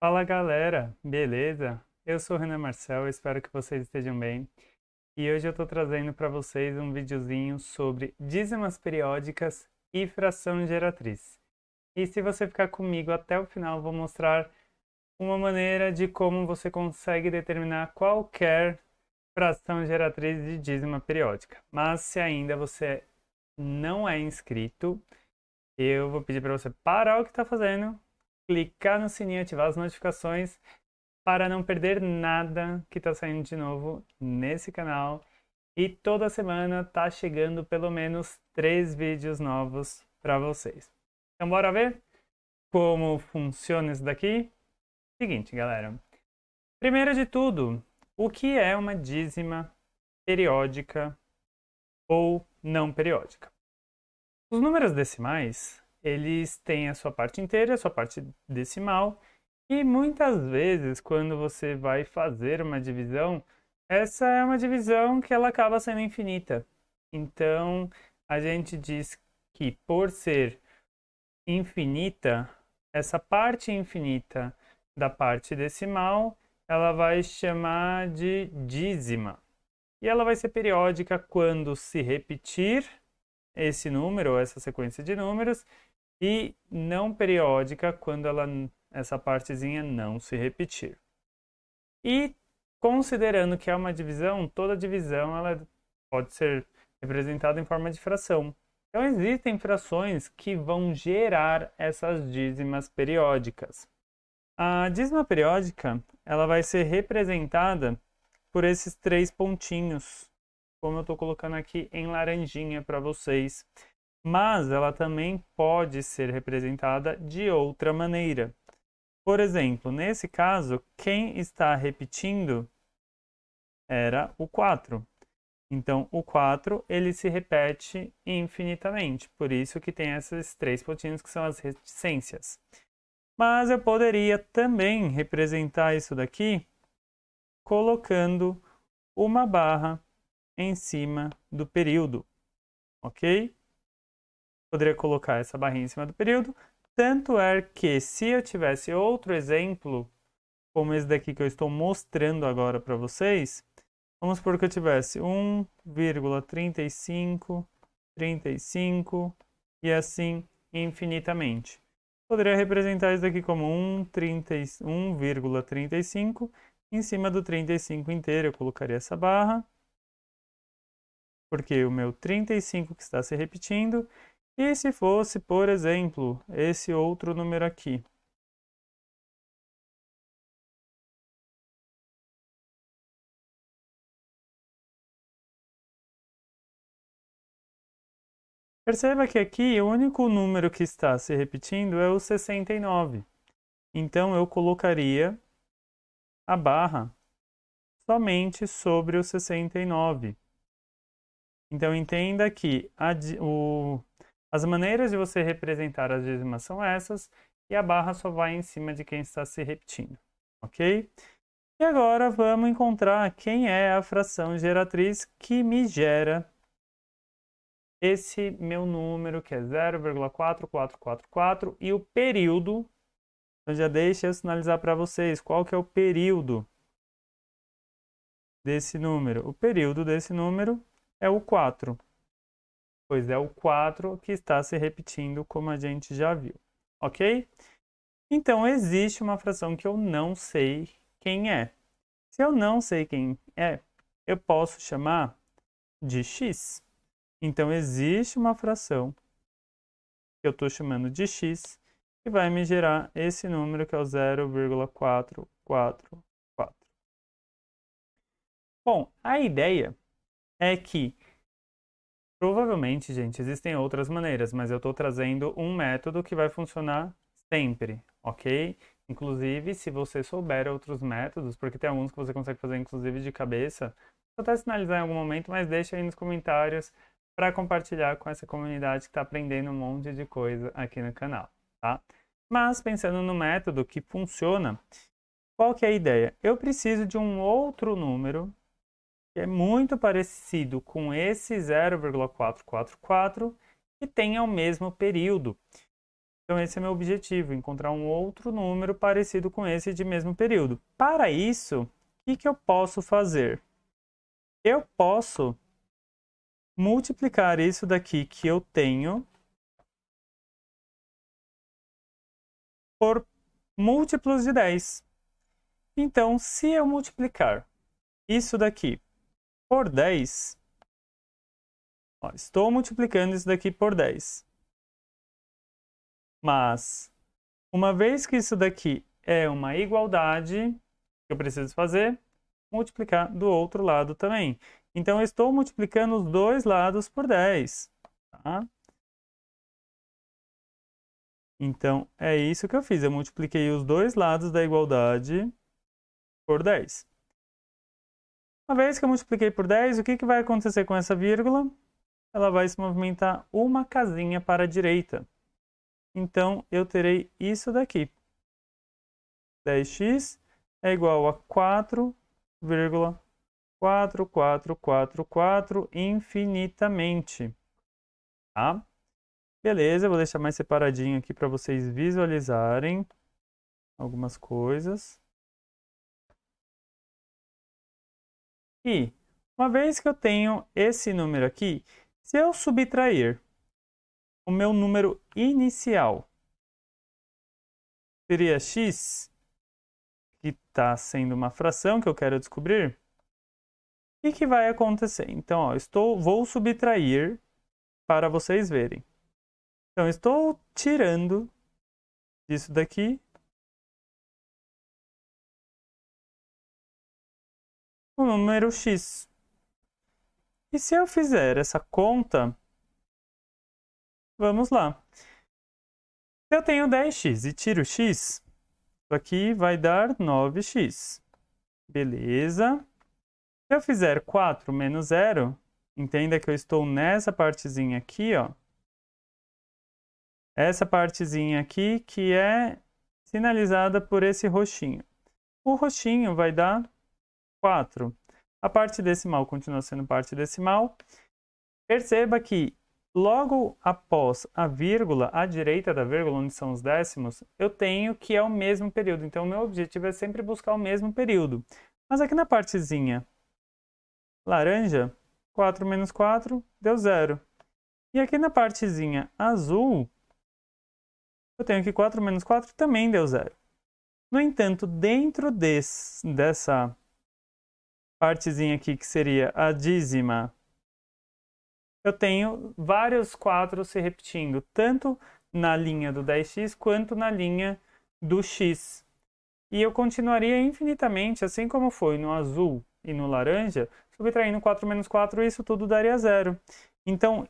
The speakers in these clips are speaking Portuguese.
Fala galera, beleza? Eu sou o Renan Marcel, espero que vocês estejam bem. E hoje eu estou trazendo para vocês um videozinho sobre dízimas periódicas e fração geratriz. E se você ficar comigo até o final, eu vou mostrar uma maneira de como você consegue determinar qualquer fração geratriz de dízima periódica. Mas se ainda você não é inscrito, eu vou pedir para você parar o que está fazendo, clicar no sininho e ativar as notificações para não perder nada que está saindo de novo nesse canal. E toda semana tá chegando pelo menos 3 vídeos novos para vocês. Então bora ver como funciona isso daqui? Seguinte, galera. Primeiro de tudo, o que é uma dízima periódica ou não periódica? Os números decimais, eles têm a sua parte inteira, a sua parte decimal, e muitas vezes, quando você vai fazer uma divisão, essa é uma divisão que ela acaba sendo infinita. Então, a gente diz que por ser infinita, essa parte infinita da parte decimal, ela vai chamar de dízima. E ela vai ser periódica quando se repetir esse número, ou essa sequência de números, e não periódica quando essa partezinha não se repetir. E considerando que é uma divisão, toda divisão ela pode ser representada em forma de fração. Então existem frações que vão gerar essas dízimas periódicas. A dízima periódica ela vai ser representada por esses 3 pontinhos, como eu estou colocando aqui em laranjinha para vocês. Mas ela também pode ser representada de outra maneira. Por exemplo, nesse caso, quem está repetindo era o 4. Então, o 4 ele se repete infinitamente. Por isso que tem esses 3 pontinhos que são as reticências. Mas eu poderia também representar isso daqui colocando uma barra em cima do período, ok? Poderia colocar essa barrinha em cima do período. Tanto é que se eu tivesse outro exemplo, como esse daqui que eu estou mostrando agora para vocês, vamos supor que eu tivesse 1,35, 35 e assim infinitamente. Poderia representar isso daqui como 1,35. Em cima do 35 inteiro eu colocaria essa barra, porque o meu 35 que está se repetindo. E se fosse, por exemplo, esse outro número aqui? Perceba que aqui o único número que está se repetindo é o 69. Então eu colocaria a barra somente sobre o 69. Então entenda que as maneiras de você representar as dízimas são essas e a barra só vai em cima de quem está se repetindo, ok? E agora vamos encontrar quem é a fração geratriz que me gera esse meu número, que é 0,4444, e o período, então já deixa eu sinalizar para vocês qual que é o período desse número. O período desse número é o 4, pois é o 4 que está se repetindo, como a gente já viu, ok? Então, existe uma fração que eu não sei quem é. Se eu não sei quem é, eu posso chamar de x. Então, existe uma fração que eu estou chamando de x, que vai me gerar esse número que é o 0,444. Bom, a ideia é que, provavelmente, gente, existem outras maneiras, mas eu estou trazendo um método que vai funcionar sempre, ok? Inclusive, se você souber outros métodos, porque tem alguns que você consegue fazer, inclusive, de cabeça, vou até sinalizar em algum momento, mas deixa aí nos comentários para compartilhar com essa comunidade que está aprendendo um monte de coisa aqui no canal, tá? Mas, pensando no método que funciona, qual que é a ideia? Eu preciso de um outro número que é muito parecido com esse 0,444 e tenha o mesmo período. Então, esse é meu objetivo, encontrar um outro número parecido com esse de mesmo período. Para isso, o que eu posso fazer? Eu posso multiplicar isso daqui que eu tenho por múltiplos de 10. Então, se eu multiplicar isso daqui por 10, ó, estou multiplicando isso daqui por 10. Mas, uma vez que isso daqui é uma igualdade, o que eu preciso fazer? Multiplicar do outro lado também. Então, eu estou multiplicando os dois lados por 10. Tá? Então, é isso que eu fiz. Eu multipliquei os dois lados da igualdade por 10. Uma vez que eu multipliquei por 10, o que vai acontecer com essa vírgula? Ela vai se movimentar uma casinha para a direita. Então, eu terei isso daqui. 10x é igual a 4,4444 infinitamente. Tá? Beleza, eu vou deixar mais separadinho aqui para vocês visualizarem algumas coisas. E, uma vez que eu tenho esse número aqui, se eu subtrair o meu número inicial, seria x, que está sendo uma fração que eu quero descobrir, o que vai acontecer? Então, ó, vou subtrair para vocês verem. Então, estou tirando isso daqui o número x. E se eu fizer essa conta, vamos lá. Se eu tenho 10x e tiro x, isso aqui vai dar 9x. Beleza. Se eu fizer 4 menos 0, entenda que eu estou nessa partezinha aqui, ó. Essa partezinha aqui que é sinalizada por esse roxinho. O roxinho vai dar 4. A parte decimal continua sendo parte decimal. Perceba que logo após a vírgula, à direita da vírgula, onde são os décimos, eu tenho que é o mesmo período. Então, o meu objetivo é sempre buscar o mesmo período. Mas aqui na partezinha laranja, 4 menos 4 deu 0. E aqui na partezinha azul, eu tenho que 4 menos 4 também deu 0. No entanto, dentro dessa partezinha aqui, que seria a dízima, eu tenho vários 4 se repetindo, tanto na linha do 10x quanto na linha do x. E eu continuaria infinitamente, assim como foi no azul e no laranja, subtraindo 4 menos 4, isso tudo daria 0. Então,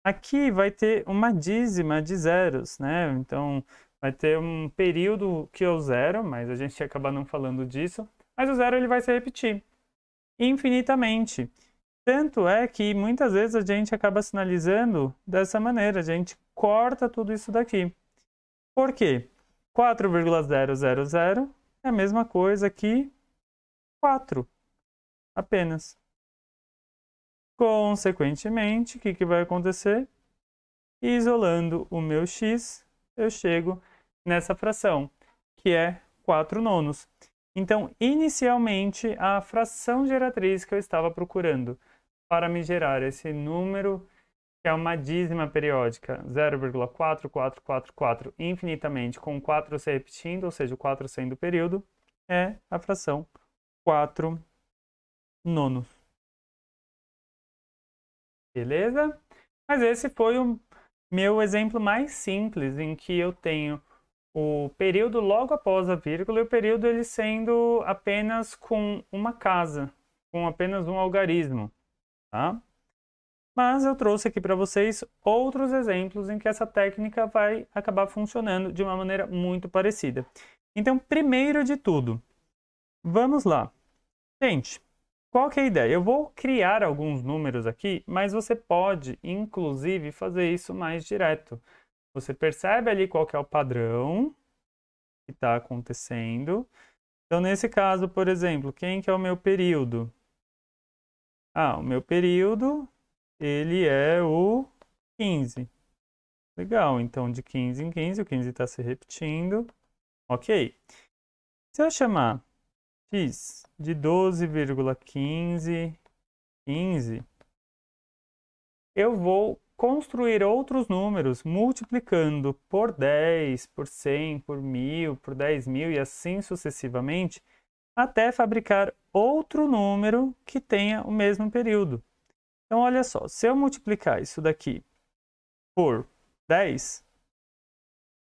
aqui vai ter uma dízima de zeros, né? Então, vai ter um período que é o zero, mas a gente acaba não falando disso. Mas o zero ele vai se repetir infinitamente. Tanto é que muitas vezes a gente acaba sinalizando dessa maneira, a gente corta tudo isso daqui. Por quê? 4,000 é a mesma coisa que 4, apenas. Consequentemente, o que vai acontecer? Isolando o meu x, eu chego nessa fração, que é 4 nonos. Então, inicialmente, a fração geratriz que eu estava procurando para me gerar esse número, que é uma dízima periódica, 0,4444 infinitamente, com 4 se repetindo, ou seja, o 4 sendo o período, é a fração 4 nonos. Beleza? Mas esse foi o meu exemplo mais simples, em que eu tenho o período logo após a vírgula e o período ele sendo apenas com uma casa, com apenas um algarismo, tá? Mas eu trouxe aqui para vocês outros exemplos em que essa técnica vai acabar funcionando de uma maneira muito parecida. Então, primeiro de tudo, vamos lá. Gente, qual que é a ideia? Eu vou criar alguns números aqui, mas você pode, inclusive, fazer isso mais direto. Você percebe ali qual que é o padrão que está acontecendo. Então, nesse caso, por exemplo, quem que é o meu período? Ah, o meu período, ele é o 15. Legal, então de 15 em 15, o 15 está se repetindo. Ok. Se eu chamar x de 12,15, 15, eu vou construir outros números multiplicando por 10, por 100, por 1000, por 10.000 e assim sucessivamente, até fabricar outro número que tenha o mesmo período. Então, olha só, se eu multiplicar isso daqui por 10,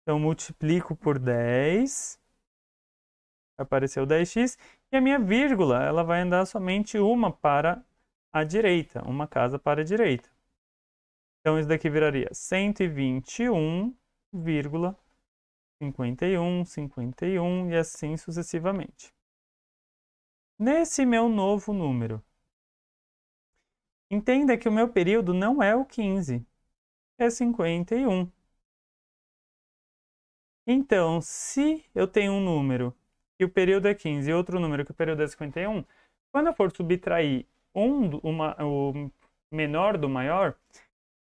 eu multiplico por 10, apareceu 10x, e a minha vírgula ela vai andar somente uma para a direita, uma casa para a direita. Então, isso daqui viraria 121,51, 51 e assim sucessivamente. Nesse meu novo número, entenda que o meu período não é o 15, é 51. Então, se eu tenho um número que o período é 15 e outro número que o período é 51, quando eu for subtrair o menor do maior,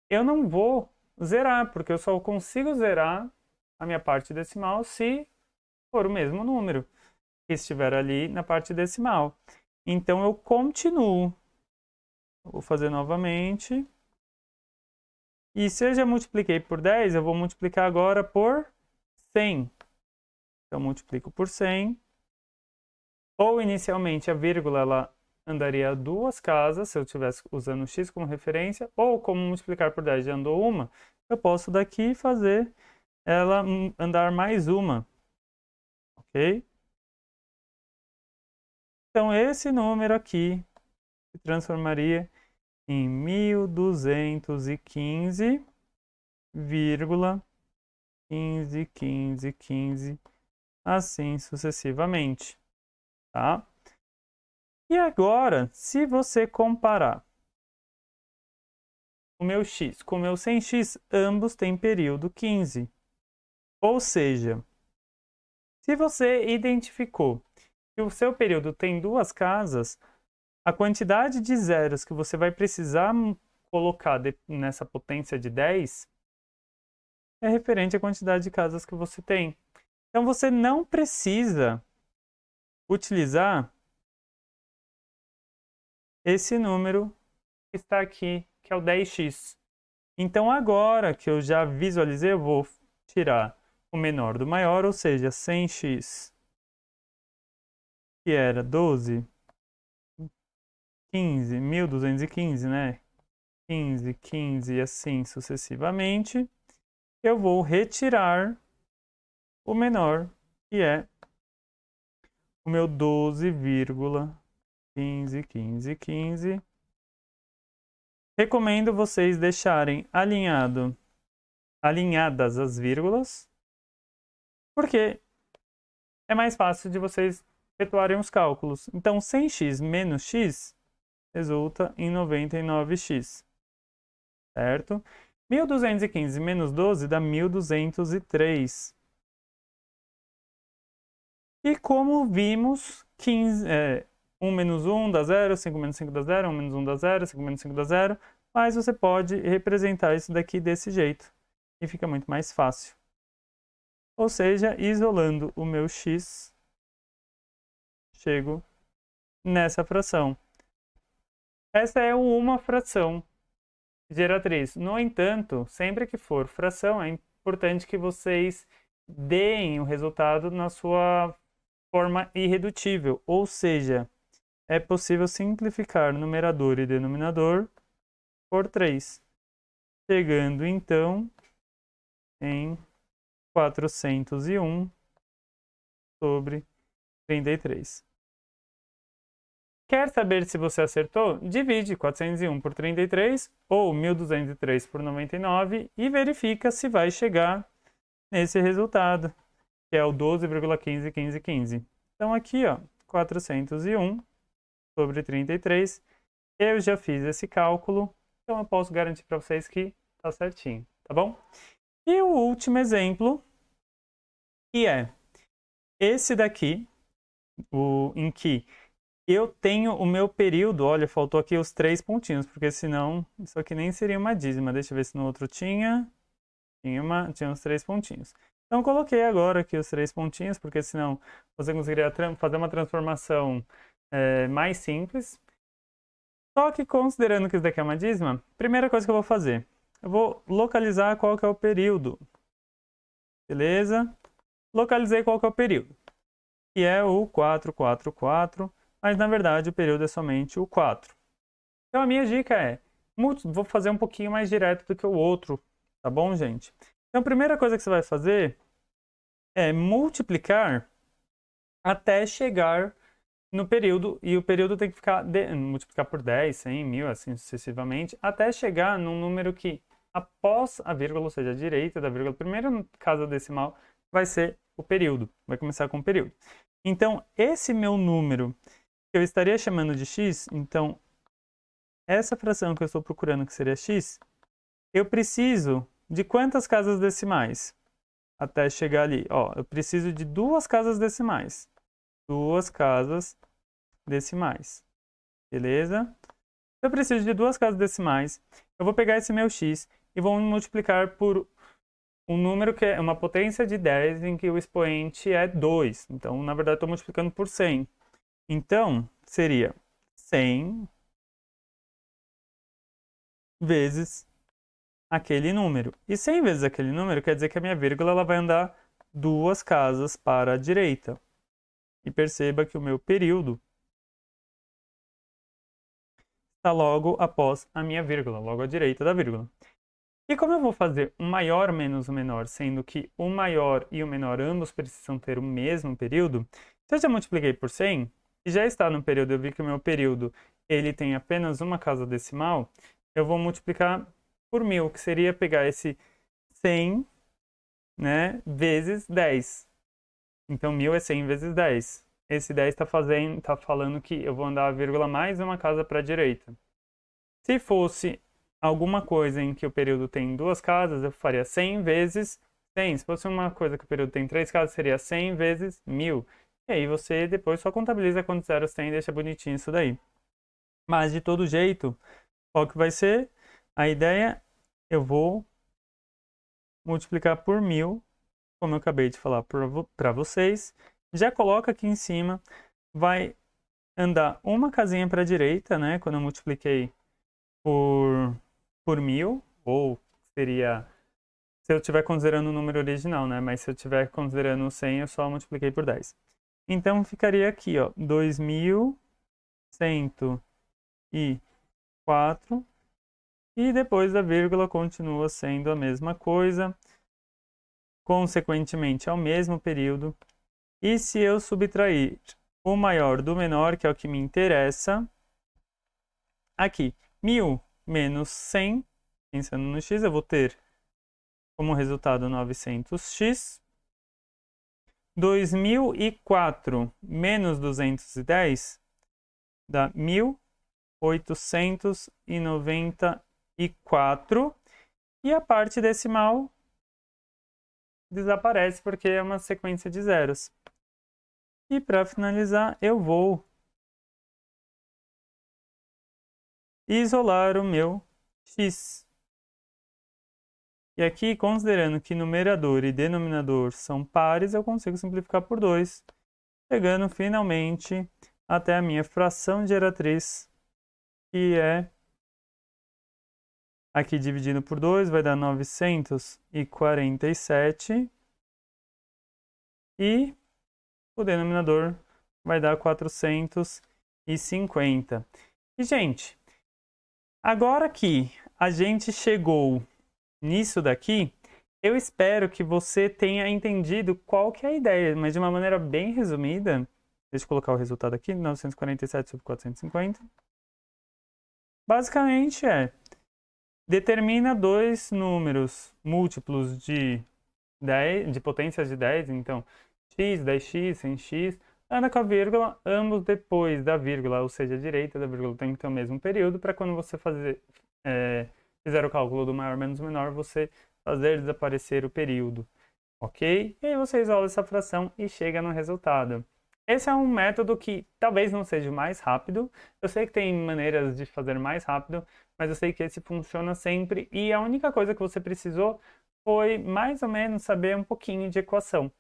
eu não vou zerar, porque eu só consigo zerar a minha parte decimal se for o mesmo número que estiver ali na parte decimal. Então, eu continuo. Vou fazer novamente. E se eu já multipliquei por 10, eu vou multiplicar agora por 100. Então, multiplico por 100. Ou, inicialmente, a vírgula ela andaria duas casas, se eu estivesse usando x como referência, ou como multiplicar por 10 já andou uma, eu posso daqui fazer ela andar mais uma. Ok? Então, esse número aqui se transformaria em 1215,15, assim sucessivamente, tá? E agora, se você comparar o meu x com o meu 100x, ambos têm período 15. Ou seja, se você identificou que o seu período tem duas casas, a quantidade de zeros que você vai precisar colocar nessa potência de 10 é referente à quantidade de casas que você tem. Então, você não precisa utilizar esse número que está aqui, que é o 10x. Então, agora que eu já visualizei, eu vou tirar o menor do maior, ou seja, 100x, que era 12, 15, 1215, né? 15, 15 e assim sucessivamente. Eu vou retirar o menor, que é o meu 12,15, 15, 15. Recomendo vocês deixarem alinhadas as vírgulas, porque é mais fácil de vocês efetuarem os cálculos. Então, 100x menos x resulta em 99x, certo? 1215 menos 12 dá 1203. E como vimos, 1 menos 1 dá 0, 5 menos 5 dá 0, 1 menos 1 dá 0, 5 menos 5 dá 0. Mas você pode representar isso daqui desse jeito. E fica muito mais fácil. Ou seja, isolando o meu x, chego nessa fração. Essa é uma fração geratriz. No entanto, sempre que for fração, é importante que vocês deem o resultado na sua forma irredutível, ou seja, é possível simplificar numerador e denominador por 3, chegando então em 401 sobre 33. Quer saber se você acertou? Divide 401 por 33 ou 1203 por 99 e verifica se vai chegar nesse resultado, que é o 12,151515. Então aqui, ó, 401 sobre 33. Eu já fiz esse cálculo, então eu posso garantir para vocês que está certinho, tá bom? E o último exemplo, que é esse daqui, em que eu tenho o meu período, olha, faltou aqui os 3 pontinhos, porque senão isso aqui nem seria uma dízima. Deixa eu ver se no outro tinha. Tinha os 3 pontinhos. Então, eu coloquei agora aqui os 3 pontinhos, porque senão você conseguiria fazer uma transformação mais simples. Só que considerando que isso daqui é uma dízima, primeira coisa que eu vou fazer, eu vou localizar qual que é o período. Beleza? Localizei qual que é o período. Que é o 444, mas na verdade o período é somente o 4. Então a minha dica é, vou fazer um pouquinho mais direto do que o outro, tá bom, gente? Então a primeira coisa que você vai fazer é multiplicar até chegar no período, e o período tem que ficar multiplicar por 10, 100, 1000, assim sucessivamente, até chegar num número que após a vírgula, ou seja, a direita da vírgula, primeiro casa decimal, vai ser o período, vai começar com o período. Então, esse meu número, que eu estaria chamando de x, então, essa fração que eu estou procurando, que seria x, eu preciso de quantas casas decimais? Até chegar ali, ó, eu preciso de 2 casas decimais. 2 casas decimais, beleza? Eu preciso de 2 casas decimais, eu vou pegar esse meu x e vou multiplicar por um número que é uma potência de 10 em que o expoente é 2. Então, na verdade, estou multiplicando por 100. Então, seria 100 vezes aquele número. E 100 vezes aquele número quer dizer que a minha vírgula ela vai andar 2 casas para a direita. E perceba que o meu período está logo após a minha vírgula, logo à direita da vírgula. E como eu vou fazer o maior menos o menor, sendo que o maior e o menor ambos precisam ter o mesmo período, se eu já multipliquei por 100 e já está no período, eu vi que o meu período ele tem apenas uma casa decimal, eu vou multiplicar por 1000, que seria pegar esse 100, né, vezes 10. Então 1000 é 100 vezes 10. Esse 10 está falando que eu vou andar a vírgula mais uma casa para a direita. Se fosse alguma coisa em que o período tem 2 casas, eu faria 100 vezes 100. Se fosse uma coisa que o período tem 3 casas, seria 100 vezes 1000. E aí você depois só contabiliza quantos zeros tem e deixa bonitinho isso daí. Mas de todo jeito, qual que vai ser? A ideia, eu vou multiplicar por 1000, como eu acabei de falar para vocês. Já coloca aqui em cima, vai andar uma casinha para a direita, né? Quando eu multipliquei por 1000, ou seria, se eu estiver considerando o número original, né? Mas se eu estiver considerando o 100, eu só multipliquei por 10. Então, ficaria aqui, ó, 2104, e depois da vírgula continua sendo a mesma coisa, consequentemente ao mesmo período. E se eu subtrair o maior do menor, que é o que me interessa, aqui, 1000 menos 100, pensando no x, eu vou ter como resultado 900x. 2004 menos 210 dá 1894. E a parte decimal desaparece porque é uma sequência de zeros. E para finalizar, eu vou isolar o meu x. E aqui, considerando que numerador e denominador são pares, eu consigo simplificar por 2, chegando finalmente até a minha fração geratriz, que é aqui dividido por 2, vai dar 947, e o denominador vai dar 450. E, gente, agora que a gente chegou nisso daqui, eu espero que você tenha entendido qual que é a ideia, mas de uma maneira bem resumida. Deixa eu colocar o resultado aqui, 947 sobre 450. Basicamente determina 2 números múltiplos de potências de 10, então x, 10x, 100x, anda com a vírgula, ambos depois da vírgula, ou seja, a direita da vírgula tem que ter o mesmo período, para quando você fizer o cálculo do maior menos o menor, você fazer desaparecer o período, ok? E aí você isola essa fração e chega no resultado. Esse é um método que talvez não seja o mais rápido. Eu sei que tem maneiras de fazer mais rápido, mas eu sei que esse funciona sempre. E a única coisa que você precisou foi mais ou menos saber um pouquinho de equação,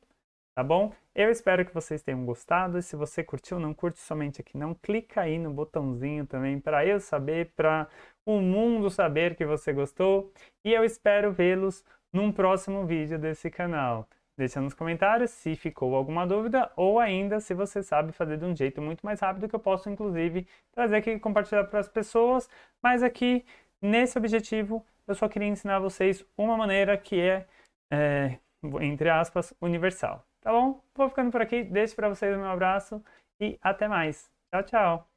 tá bom? Eu espero que vocês tenham gostado. Se você curtiu, não curte somente aqui não, clica aí no botãozinho também para eu saber, para o mundo saber que você gostou. E eu espero vê-los num próximo vídeo desse canal. Deixa nos comentários se ficou alguma dúvida ou ainda se você sabe fazer de um jeito muito mais rápido que eu posso inclusive trazer aqui e compartilhar para as pessoas. Mas aqui, nesse objetivo, eu só queria ensinar vocês uma maneira que entre aspas, universal. Tá bom? Vou ficando por aqui. Deixo para vocês um abraço e até mais. Tchau, tchau!